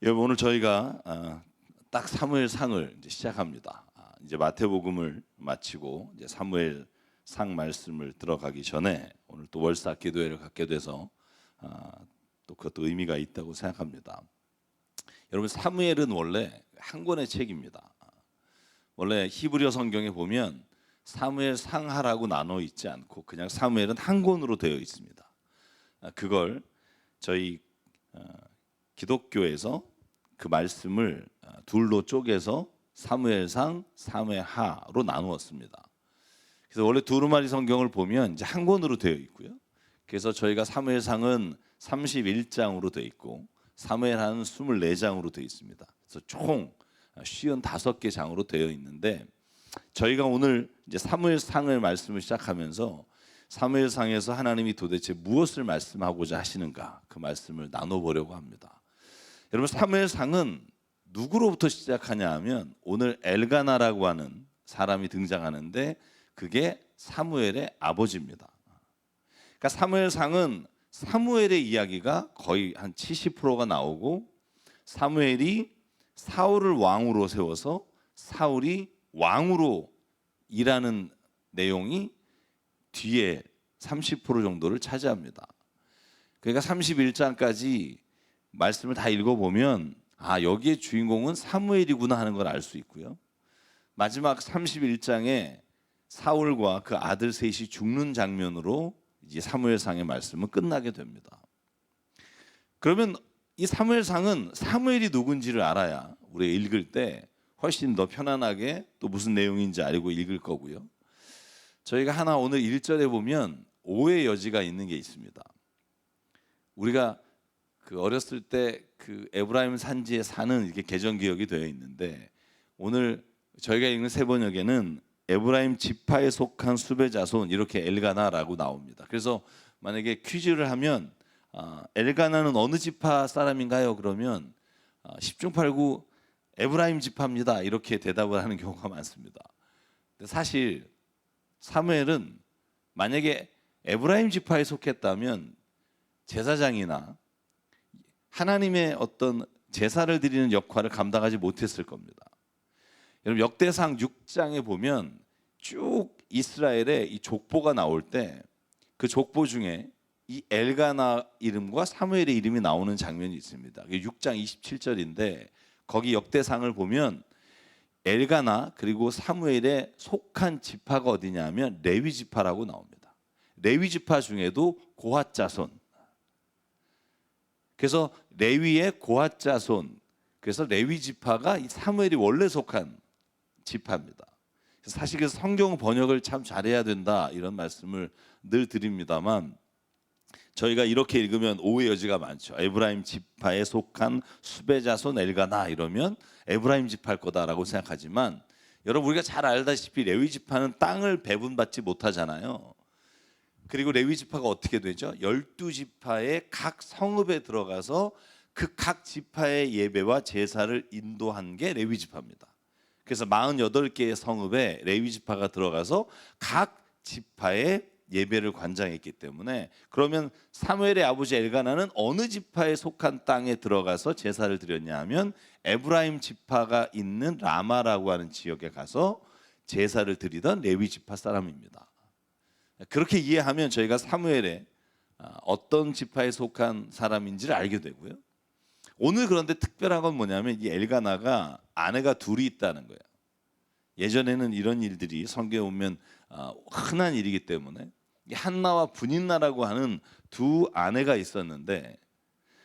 여러분, 오늘 저희가 딱 사무엘상을 이제 시작합니다. 이제 마태복음을 마치고 이제 사무엘상 말씀을 들어가기 전에 오늘 또 월사 기도회를 갖게 돼서 또 그것도 의미가 있다고 생각합니다. 여러분, 사무엘은 원래 한 권의 책입니다. 원래 히브리어 성경에 보면 사무엘상하라고 나눠 있지 않고 그냥 사무엘은 한 권으로 되어 있습니다. 그걸 저희 기독교에서 그 말씀을 둘로 쪼개서 사무엘상, 사무엘하로 나누었습니다. 그래서 원래 두루마리 성경을 보면 이제 한 권으로 되어 있고요. 그래서 저희가 사무엘상은 31장으로 되어 있고 사무엘하는 24장으로 되어 있습니다. 그래서 총 55개 장으로 되어 있는데 저희가 오늘 이제 사무엘상을 말씀을 시작하면서 사무엘상에서 하나님이 도대체 무엇을 말씀하고자 하시는가 그 말씀을 나눠보려고 합니다. 여러분, 사무엘상은 누구로부터 시작하냐 하면 오늘 엘가나라고 하는 사람이 등장하는데 그게 사무엘의 아버지입니다. 그러니까 사무엘상은 사무엘의 이야기가 거의 한 70%가 나오고 사무엘이 사울을 왕으로 세워서 사울이 왕으로 일하는 내용이 뒤에 30% 정도를 차지합니다. 그러니까 31장까지 말씀을 다 읽어보면 여기에 주인공은 사무엘이구나 하는 걸 알 수 있고요. 마지막 31장에 사울과 그 아들 셋이 죽는 장면으로 이제 사무엘상의 말씀은 끝나게 됩니다. 그러면 이 사무엘상은 사무엘이 누군지를 알아야 우리가 읽을 때 훨씬 더 편안하게 또 무슨 내용인지 알고 읽을 거고요. 저희가 하나 오늘 1절에 보면 오해의 여지가 있는 게 있습니다. 우리가 그 어렸을 때 그 에브라임 산지에 사는 이렇게 개정 기억이 되어 있는데 오늘 저희가 읽는 세 번역에는 에브라임 지파에 속한 수베 자손 이렇게 엘가나라고 나옵니다. 그래서 만약에 퀴즈를 하면 엘가나는 어느 지파 사람인가요? 그러면 10중 8구 에브라임 지파입니다. 이렇게 대답을 하는 경우가 많습니다. 근데 사실 사무엘은 만약에 에브라임 지파에 속했다면 제사장이나 하나님의 어떤 제사를 드리는 역할을 감당하지 못했을 겁니다. 여러분, 역대상 6장에 보면 쭉 이스라엘의 이 족보가 나올 때 그 족보 중에 이 엘가나 이름과 사무엘의 이름이 나오는 장면이 있습니다. 6장 27절인데 거기 역대상을 보면 엘가나 그리고 사무엘에 속한 지파가 어디냐면 레위 지파라고 나옵니다. 레위 지파 중에도 고핫 자손. 그래서 레위의 고핫 자손. 그래서 레위 지파가 사무엘이 원래 속한 지파입니다. 사실 그래서 성경 번역을 참 잘해야 된다 이런 말씀을 늘 드립니다만 저희가 이렇게 읽으면 오해 여지가 많죠. 에브라임 지파에 속한 수베 자손 엘가나 이러면 에브라임 지파일 거다라고 생각하지만 여러분, 우리가 잘 알다시피 레위 지파는 땅을 배분받지 못하잖아요. 그리고 레위 지파가 어떻게 되죠? 12지파의 각 성읍에 들어가서 그 각 지파의 예배와 제사를 인도한 게 레위 지파입니다. 그래서 48개의 성읍에 레위 지파가 들어가서 각 지파의 예배를 관장했기 때문에 그러면 사무엘의 아버지 엘가나는 어느 지파에 속한 땅에 들어가서 제사를 드렸냐 하면 에브라임 지파가 있는 라마라고 하는 지역에 가서 제사를 드리던 레위 지파 사람입니다. 그렇게 이해하면 저희가 사무엘의 어떤 지파에 속한 사람인지를 알게 되고요. 오늘 그런데 특별한 건 뭐냐면 이 엘가나가 아내가 둘이 있다는 거예요. 예전에는 이런 일들이 성경에 보면 흔한 일이기 때문에 한나와 분인나라고 하는 두 아내가 있었는데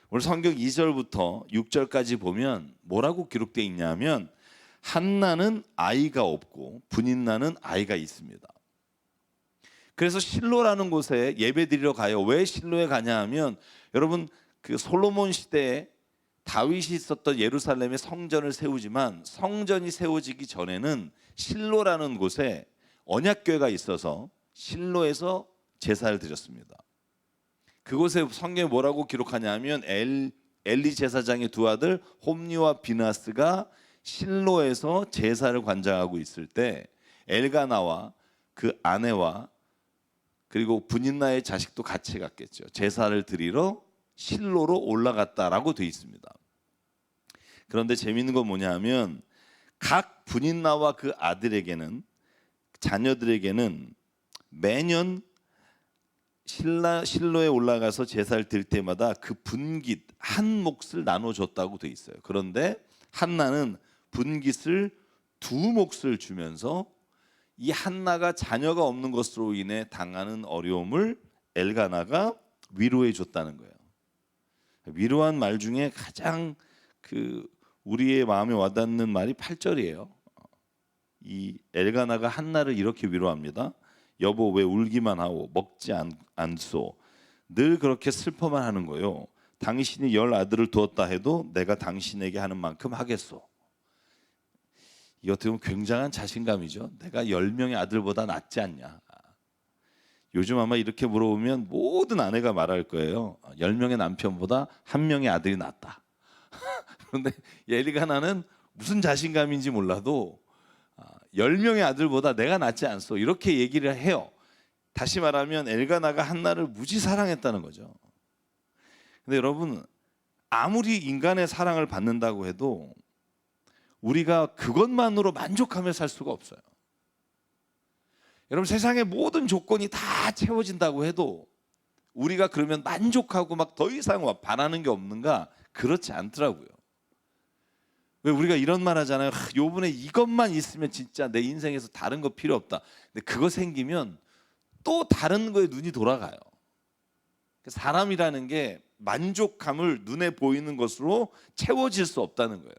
오늘 성경 2절부터 6절까지 보면 뭐라고 기록되어 있냐면 한나는 아이가 없고 분인나는 아이가 있습니다. 그래서 실로라는 곳에 예배드리러 가요. 왜 실로에 가냐 하면 여러분, 그 솔로몬 시대에 다윗이 있었던 예루살렘에 성전을 세우지만 성전이 세워지기 전에는 실로라는 곳에 언약궤가 있어서 실로에서 제사를 드렸습니다. 그곳에 성경에 뭐라고 기록하냐면 엘리 제사장의 두 아들 홈니와 비나스가 실로에서 제사를 관장하고 있을 때 엘가나와 그 아내와 그리고 분인나의 자식도 같이 갔겠죠. 제사를 드리러 실로로 올라갔다라고 되어 있습니다. 그런데 재미있는 건 뭐냐면 각 분인나와 그 아들에게는 자녀들에게는 매년 실로에 올라가서 제사를 드릴 때마다 그 분깃 한 몫을 나눠줬다고 돼 있어요. 그런데 한나는 분깃을 두 몫을 주면서 이 한나가 자녀가 없는 것으로 인해 당하는 어려움을 엘가나가 위로해 줬다는 거예요. 위로한 말 중에 가장 우리의 마음에 와닿는 말이 8절이에요. 이 엘가나가 한나를 이렇게 위로합니다. 여보 왜 울기만 하오 먹지 않소 늘 그렇게 슬퍼만 하는 거요. 당신이 10 아들을 두었다 해도 내가 당신에게 하는 만큼 하겠소. 이 어떻게 보면 굉장한 자신감이죠. 내가 10명의 아들보다 낫지 않냐. 요즘 아마 이렇게 물어보면 모든 아내가 말할 거예요. 10명의 남편보다 1명의 아들이 낫다. 그런데 엘가나는 무슨 자신감인지 몰라도 10명의 아들보다 내가 낫지 않소 이렇게 얘기를 해요. 다시 말하면 엘가나가 한나를 무지 사랑했다는 거죠. 근데 여러분 아무리 인간의 사랑을 받는다고 해도 우리가 그것만으로 만족하며 살 수가 없어요. 여러분 세상의 모든 조건이 다 채워진다고 해도 우리가 그러면 만족하고 막 더 이상 바라는 게 없는가? 그렇지 않더라고요. 왜 우리가 이런 말 하잖아요. 요번에 이것만 있으면 진짜 내 인생에서 다른 거 필요 없다. 근데 그거 생기면 또 다른 거에 눈이 돌아가요. 사람이라는 게 만족감을 눈에 보이는 것으로 채워질 수 없다는 거예요.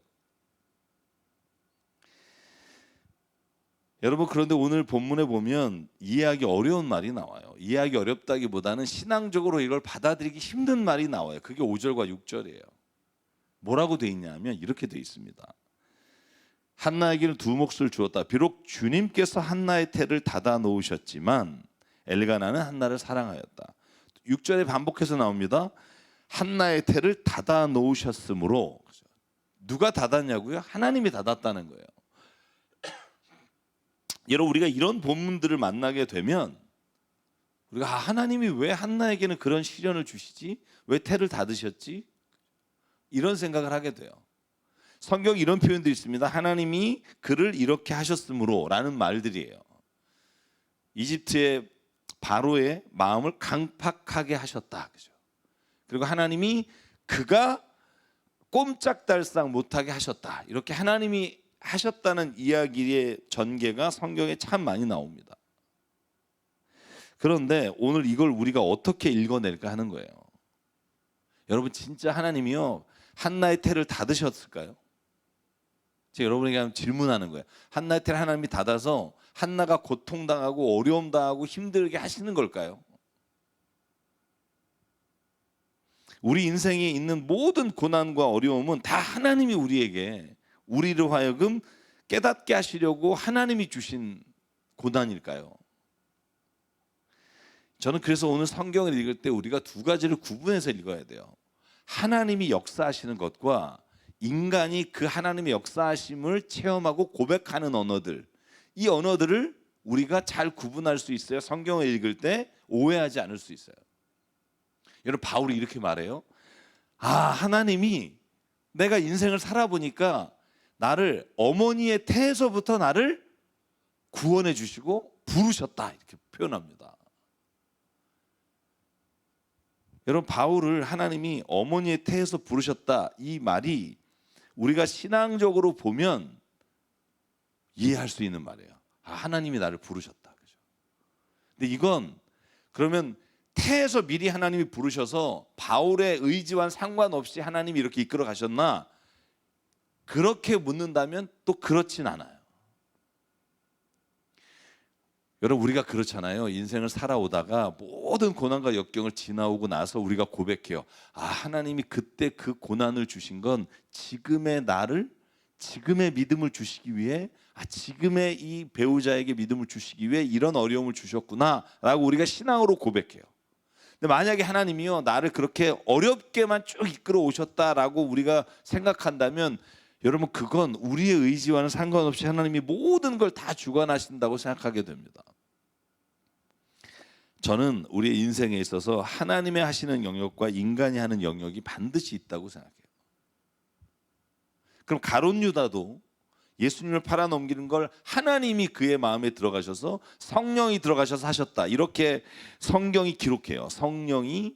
여러분 그런데 오늘 본문에 보면 이해하기 어려운 말이 나와요. 이해하기 어렵다기보다는 신앙적으로 이걸 받아들이기 힘든 말이 나와요. 그게 5절과 6절이에요. 뭐라고 돼 있냐면 이렇게 돼 있습니다. 한나에게는 두 몫을 주었다. 비록 주님께서 한나의 태를 닫아 놓으셨지만 엘가나는 한나를 사랑하였다. 6절에 반복해서 나옵니다. 한나의 태를 닫아 놓으셨으므로. 누가 닫았냐고요? 하나님이 닫았다는 거예요. 여러분 우리가 이런 본문들을 만나게 되면 우리가 하나님이 왜 한나에게는 그런 시련을 주시지? 왜 태를 닫으셨지? 이런 생각을 하게 돼요. 성경에 이런 표현도 있습니다. 하나님이 그를 이렇게 하셨으므로 라는 말들이에요. 이집트의 바로의 마음을 강팍하게 하셨다. 그죠? 그리고 하나님이 그가 꼼짝달싹 못하게 하셨다. 이렇게 하나님이 하셨다는 이야기의 전개가 성경에 참 많이 나옵니다. 그런데 오늘 이걸 우리가 어떻게 읽어낼까 하는 거예요. 여러분 진짜 하나님이요 한나의 태를 닫으셨을까요? 제가 여러분에게 한번 질문하는 거예요. 한나의 태를 하나님이 닫아서 한나가 고통당하고 어려움당하고 힘들게 하시는 걸까요? 우리 인생에 있는 모든 고난과 어려움은 다 하나님이 우리를 하여금 깨닫게 하시려고 하나님이 주신 고난일까요? 저는 그래서 오늘 성경을 읽을 때 우리가 두 가지를 구분해서 읽어야 돼요. 하나님이 역사하시는 것과 인간이 그 하나님의 역사하심을 체험하고 고백하는 언어들, 이 언어들을 우리가 잘 구분할 수 있어요. 성경을 읽을 때 오해하지 않을 수 있어요. 여러분 바울이 이렇게 말해요. 하나님이 내가 인생을 살아보니까 나를 어머니의 태에서부터 나를 구원해 주시고 부르셨다 이렇게 표현합니다. 여러분 바울을 하나님이 어머니의 태에서 부르셨다 이 말이 우리가 신앙적으로 보면 이해할 수 있는 말이에요. 하나님이 나를 부르셨다. 그죠? 근데 이건 그러면 태에서 미리 하나님이 부르셔서 바울의 의지와 상관없이 하나님이 이렇게 이끌어 가셨나? 그렇게 묻는다면 또 그렇진 않아요. 여러분 우리가 그렇잖아요. 인생을 살아오다가 모든 고난과 역경을 지나오고 나서 우리가 고백해요. 하나님이 그때 그 고난을 주신 건 지금의 나를 지금의 믿음을 주시기 위해 지금의 이 배우자에게 믿음을 주시기 위해 이런 어려움을 주셨구나 라고 우리가 신앙으로 고백해요. 근데 만약에 하나님이요 나를 그렇게 어렵게만 쭉 이끌어 오셨다라고 우리가 생각한다면 여러분 그건 우리의 의지와는 상관없이 하나님이 모든 걸 다 주관하신다고 생각하게 됩니다. 저는 우리의 인생에 있어서 하나님의 하시는 영역과 인간이 하는 영역이 반드시 있다고 생각해요. 그럼 가룟 유다도 예수님을 팔아넘기는 걸 하나님이 그의 마음에 들어가셔서 성령이 들어가셔서 하셨다. 이렇게 성경이 기록해요. 성령이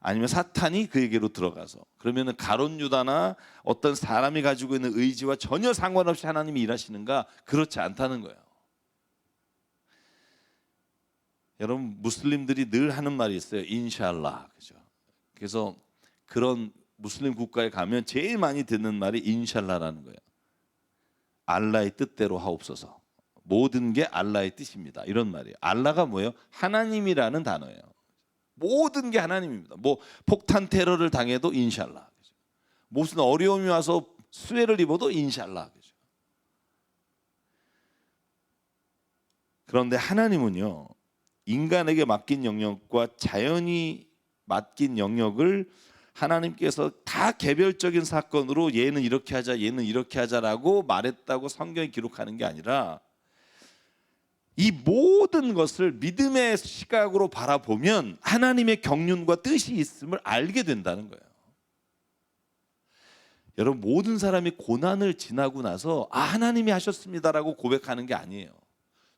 아니면 사탄이 그에게로 들어가서. 그러면은 가룟 유다나 어떤 사람이 가지고 있는 의지와 전혀 상관없이 하나님이 일하시는가? 그렇지 않다는 거예요. 여러분, 무슬림들이 늘 하는 말이 있어요. 인샬라. 그죠? 그래서 그런 무슬림 국가에 가면 제일 많이 듣는 말이 인샬라라는 거예요. 알라의 뜻대로 하옵소서. 모든 게 알라의 뜻입니다. 이런 말이에요. 알라가 뭐예요? 하나님이라는 단어예요. 모든 게 하나님입니다. 뭐 폭탄 테러를 당해도 인샬라. 무슨 어려움이 와서 수해를 입어도 인샬라. 그런데 하나님은요, 인간에게 맡긴 영역과 자연이 맡긴 영역을 하나님께서 다 개별적인 사건으로 얘는 이렇게 하자, 얘는 이렇게 하자라고 말했다고 성경이 기록하는 게 아니라 이 모든 것을 믿음의 시각으로 바라보면 하나님의 경륜과 뜻이 있음을 알게 된다는 거예요. 여러분, 모든 사람이 고난을 지나고 나서 하나님이 하셨습니다라고 고백하는 게 아니에요.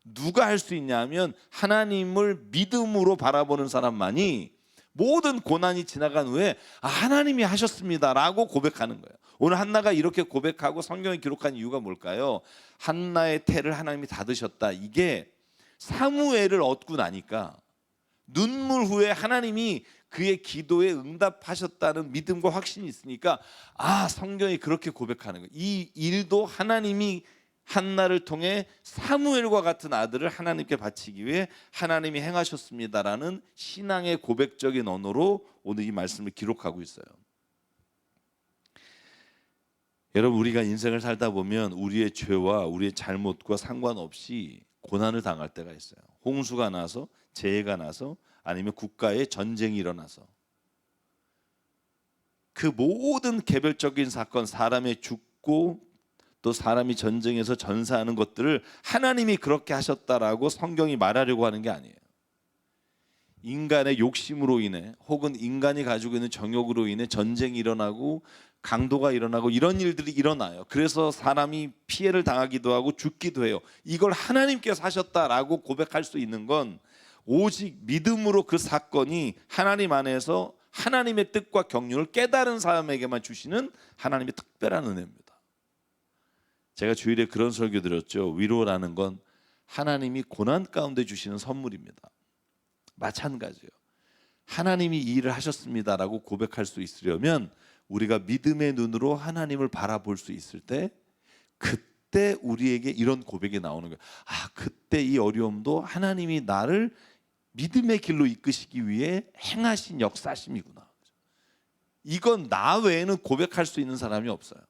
누가 할 수 있냐 하면 하나님을 믿음으로 바라보는 사람만이 모든 고난이 지나간 후에 하나님이 하셨습니다라고 고백하는 거예요. 오늘 한나가 이렇게 고백하고 성경에 기록한 이유가 뭘까요? 한나의 태를 하나님이 닫으셨다. 이게 사무엘을 얻고 나니까 눈물 후에 하나님이 그의 기도에 응답하셨다는 믿음과 확신이 있으니까 성경이 그렇게 고백하는 거예요. 이 일도 하나님이 한나를 통해 사무엘과 같은 아들을 하나님께 바치기 위해 하나님이 행하셨습니다라는 신앙의 고백적인 언어로 오늘 이 말씀을 기록하고 있어요. 여러분, 우리가 인생을 살다 보면 우리의 죄와 우리의 잘못과 상관없이 고난을 당할 때가 있어요. 홍수가 나서, 재해가 나서, 아니면 국가에 전쟁이 일어나서 그 모든 개별적인 사건, 사람의 죽고 또 사람이 전쟁에서 전사하는 것들을 하나님이 그렇게 하셨다라고 성경이 말하려고 하는 게 아니에요. 인간의 욕심으로 인해 혹은 인간이 가지고 있는 정욕으로 인해 전쟁이 일어나고 강도가 일어나고 이런 일들이 일어나요. 그래서 사람이 피해를 당하기도 하고 죽기도 해요. 이걸 하나님께서 하셨다라고 고백할 수 있는 건 오직 믿음으로 그 사건이 하나님 안에서 하나님의 뜻과 경륜을 깨달은 사람에게만 주시는 하나님의 특별한 은혜입니다. 제가 주일에 그런 설교 드렸죠. 위로라는 건 하나님이 고난 가운데 주시는 선물입니다. 마찬가지예요. 하나님이 이 일을 하셨습니다라고 고백할 수 있으려면 우리가 믿음의 눈으로 하나님을 바라볼 수 있을 때 그때 우리에게 이런 고백이 나오는 거예요. 그때 이 어려움도 하나님이 나를 믿음의 길로 이끄시기 위해 행하신 역사심이구나. 이건 나 외에는 고백할 수 있는 사람이 없어요.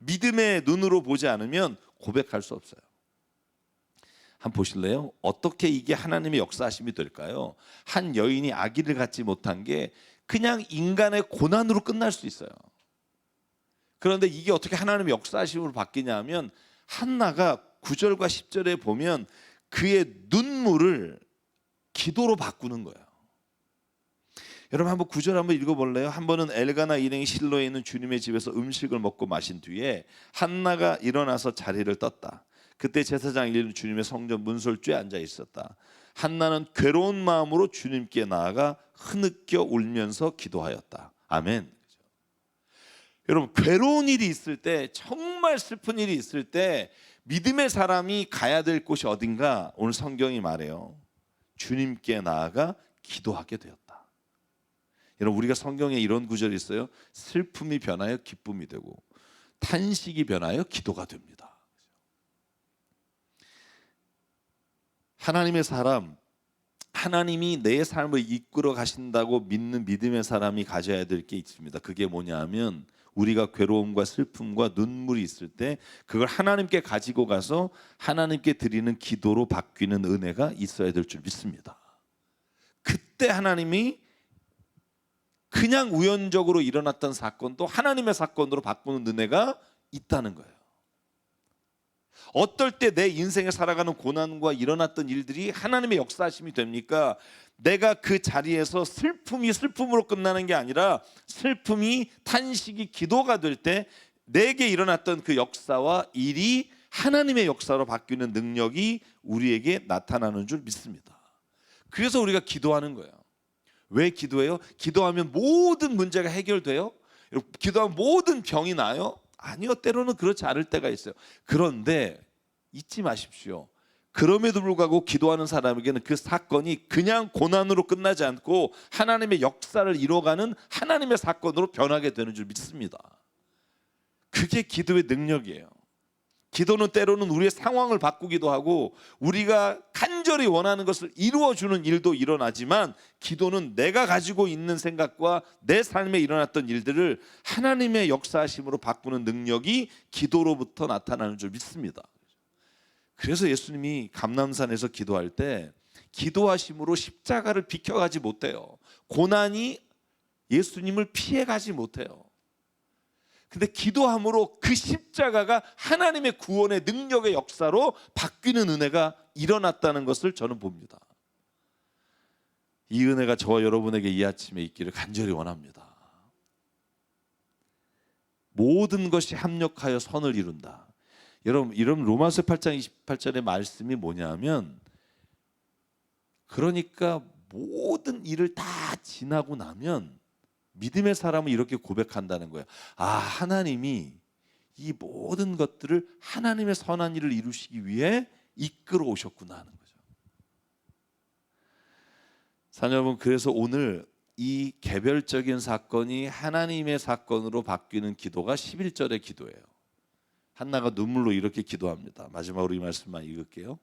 믿음의 눈으로 보지 않으면 고백할 수 없어요. 한번 보실래요? 어떻게 이게 하나님의 역사하심이 될까요? 한 여인이 아기를 갖지 못한 게 그냥 인간의 고난으로 끝날 수 있어요. 그런데 이게 어떻게 하나님의 역사하심으로 바뀌냐 하면 한나가 9절과 10절에 보면 그의 눈물을 기도로 바꾸는 거예요. 여러분, 한번 9절 한번 읽어볼래요? 한 번은 엘가나 일행이 실로에 있는 주님의 집에서 음식을 먹고 마신 뒤에 한나가 일어나서 자리를 떴다. 그때 제사장 일리는 주님의 성전 문설주에 앉아 있었다. 한나는 괴로운 마음으로 주님께 나아가 흐느껴 울면서 기도하였다. 아멘. 여러분, 괴로운 일이 있을 때, 정말 슬픈 일이 있을 때 믿음의 사람이 가야 될 곳이 어딘가? 오늘 성경이 말해요. 주님께 나아가 기도하게 되었다. 여러분, 우리가 성경에 이런 구절이 있어요. 슬픔이 변하여 기쁨이 되고 탄식이 변하여 기도가 됩니다. 하나님의 사람, 하나님이 내 삶을 이끌어 가신다고 믿는 믿음의 사람이 가져야 될 게 있습니다. 그게 뭐냐 하면 우리가 괴로움과 슬픔과 눈물이 있을 때 그걸 하나님께 가지고 가서 하나님께 드리는 기도로 바뀌는 은혜가 있어야 될 줄 믿습니다. 그때 하나님이 그냥 우연적으로 일어났던 사건도 하나님의 사건으로 바꾸는 은혜가 있다는 거예요. 어떨 때 내 인생에 살아가는 고난과 일어났던 일들이 하나님의 역사하심이 됩니까? 내가 그 자리에서 슬픔이 슬픔으로 끝나는 게 아니라 슬픔이 탄식이 기도가 될 때 내게 일어났던 그 역사와 일이 하나님의 역사로 바뀌는 능력이 우리에게 나타나는 줄 믿습니다. 그래서 우리가 기도하는 거예요. 왜 기도해요? 기도하면 모든 문제가 해결돼요? 기도하면 모든 병이 나요? 아니요. 때로는 그렇지 않을 때가 있어요. 그런데 잊지 마십시오. 그럼에도 불구하고 기도하는 사람에게는 그 사건이 그냥 고난으로 끝나지 않고 하나님의 역사를 이뤄가는 하나님의 사건으로 변하게 되는 줄 믿습니다. 그게 기도의 능력이에요. 기도는 때로는 우리의 상황을 바꾸기도 하고 우리가 간절히 원하는 것을 이루어주는 일도 일어나지만, 기도는 내가 가지고 있는 생각과 내 삶에 일어났던 일들을 하나님의 역사하심으로 바꾸는 능력이 기도로부터 나타나는 줄 믿습니다. 그래서 예수님이 감람산에서 기도할 때 기도하심으로 십자가를 비켜가지 못해요. 고난이 예수님을 피해가지 못해요. 근데 기도함으로 그 십자가가 하나님의 구원의 능력의 역사로 바뀌는 은혜가 일어났다는 것을 저는 봅니다. 이 은혜가 저와 여러분에게 이 아침에 있기를 간절히 원합니다. 모든 것이 합력하여 선을 이룬다. 여러분 로마서 8장 28절의 말씀이 뭐냐면, 그러니까 모든 일을 다 지나고 나면 믿음의 사람은 이렇게 고백한다는 거예요. 아, 하나님이 이 모든 것들을 하나님의 선한 일을 이루시기 위해 이끌어 오셨구나 하는 거죠. 사랑하는 여러분, 그래서 오늘 이 개별적인 사건이 하나님의 사건으로 바뀌는 기도가 11절의 기도예요. 한나가 눈물로 이렇게 기도합니다. 마지막으로 이 말씀만 읽을게요.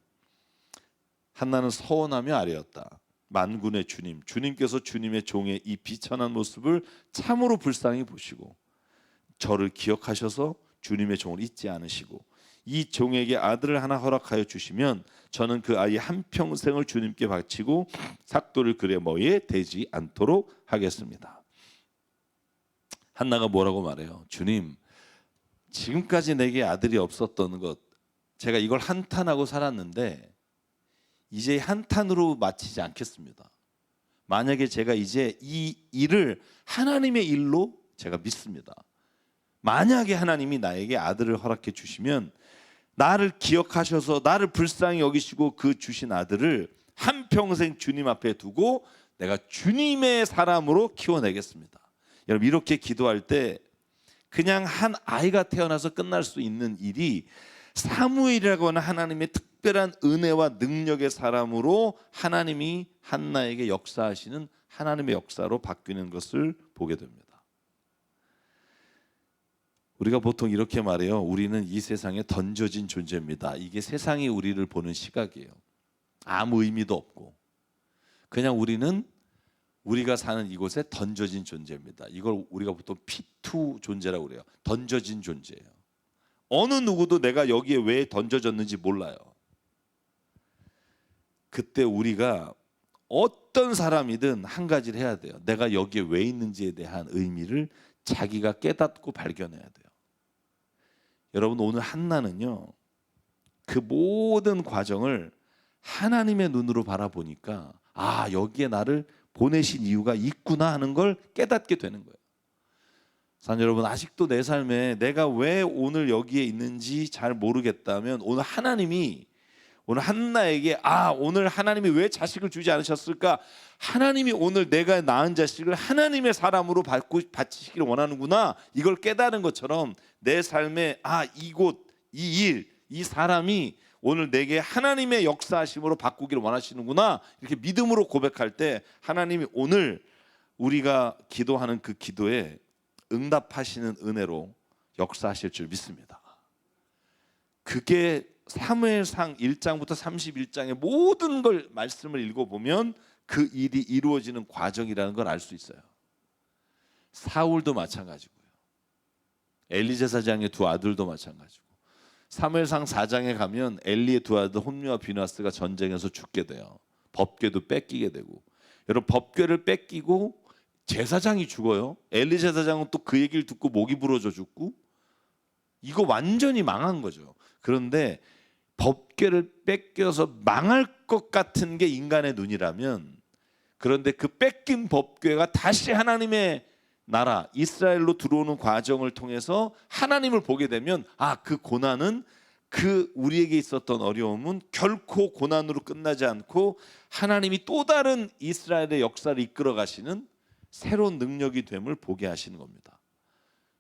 한나는 서원하며 아뢰었다. 만군의 주님, 주님께서 주님의 종의 이 비천한 모습을 참으로 불쌍히 보시고 저를 기억하셔서 주님의 종을 잊지 않으시고 이 종에게 아들을 하나 허락하여 주시면 저는 그 아이 한평생을 주님께 바치고 삭도를 그의 머리에 대지 않도록 하겠습니다. 한나가 뭐라고 말해요? 주님, 지금까지 내게 아들이 없었던 것, 제가 이걸 한탄하고 살았는데 이제 한탄으로 마치지 않겠습니다. 만약에 제가 이제 이 일을 하나님의 일로 제가 믿습니다. 만약에 하나님이 나에게 아들을 허락해 주시면 나를 기억하셔서 나를 불쌍히 여기시고 그 주신 아들을 한평생 주님 앞에 두고 내가 주님의 사람으로 키워내겠습니다. 여러분, 이렇게 기도할 때 그냥 한 아이가 태어나서 끝날 수 있는 일이 사무엘이라고 하는 하나님의 특별한 은혜와 능력의 사람으로 하나님이 한나에게 역사하시는 하나님의 역사로 바뀌는 것을 보게 됩니다. 우리가 보통 이렇게 말해요. 우리는 이 세상에 던져진 존재입니다. 이게 세상이 우리를 보는 시각이에요. 아무 의미도 없고 그냥 우리는 우리가 사는 이곳에 던져진 존재입니다. 이걸 우리가 보통 P2 존재라고 그래요. 던져진 존재예요. 어느 누구도 내가 여기에 왜 던져졌는지 몰라요. 그때 우리가 어떤 사람이든 한 가지를 해야 돼요. 내가 여기에 왜 있는지에 대한 의미를 자기가 깨닫고 발견해야 돼요. 여러분, 오늘 한나는요, 그 모든 과정을 하나님의 눈으로 바라보니까 아, 여기에 나를 보내신 이유가 있구나 하는 걸 깨닫게 되는 거예요. 사랑하는 여러분, 아직도 내 삶에 내가 왜 오늘 여기에 있는지 잘 모르겠다면 오늘 하나님이 오늘 한나에게 오늘 하나님이 왜 자식을 주지 않으셨을까? 하나님이 오늘 내가 낳은 자식을 하나님의 사람으로 바치시기를 원하는구나, 이걸 깨달은 것처럼 내 삶에 이곳, 이 일, 이 사람이 오늘 내게 하나님의 역사하심으로 바꾸기를 원하시는구나, 이렇게 믿음으로 고백할 때 하나님이 오늘 우리가 기도하는 그 기도에 응답하시는 은혜로 역사하실 줄 믿습니다. 그게 사무엘상 1장부터 31장의 모든 걸 말씀을 읽어보면 그 일이 이루어지는 과정이라는 걸 알 수 있어요. 사울도 마찬가지고요. 엘리 제사장의 두 아들도 마찬가지고, 사무엘상 4장에 가면 엘리의 두 아들 홈리와 비나스가 전쟁에서 죽게 돼요. 법궤도 뺏기게 되고, 여러분, 법궤를 뺏기고 제사장이 죽어요. 엘리 제사장은 또 그 얘기를 듣고 목이 부러져 죽고, 이거 완전히 망한 거죠. 그런데 법궤를 뺏겨서 망할 것 같은 게 인간의 눈이라면, 그런데 그 뺏긴 법궤가 다시 하나님의 나라 이스라엘로 들어오는 과정을 통해서 하나님을 보게 되면 그 고난은 우리에게 있었던 어려움은 결코 고난으로 끝나지 않고 하나님이 또 다른 이스라엘의 역사를 이끌어 가시는 새로운 능력이 됨을 보게 하시는 겁니다.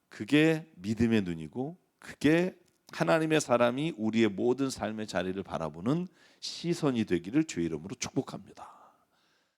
그게 믿음의 눈이고 그게 하나님의 사람이 우리의 모든 삶의 자리를 바라보는 시선이 되기를 주의 이름으로 축복합니다.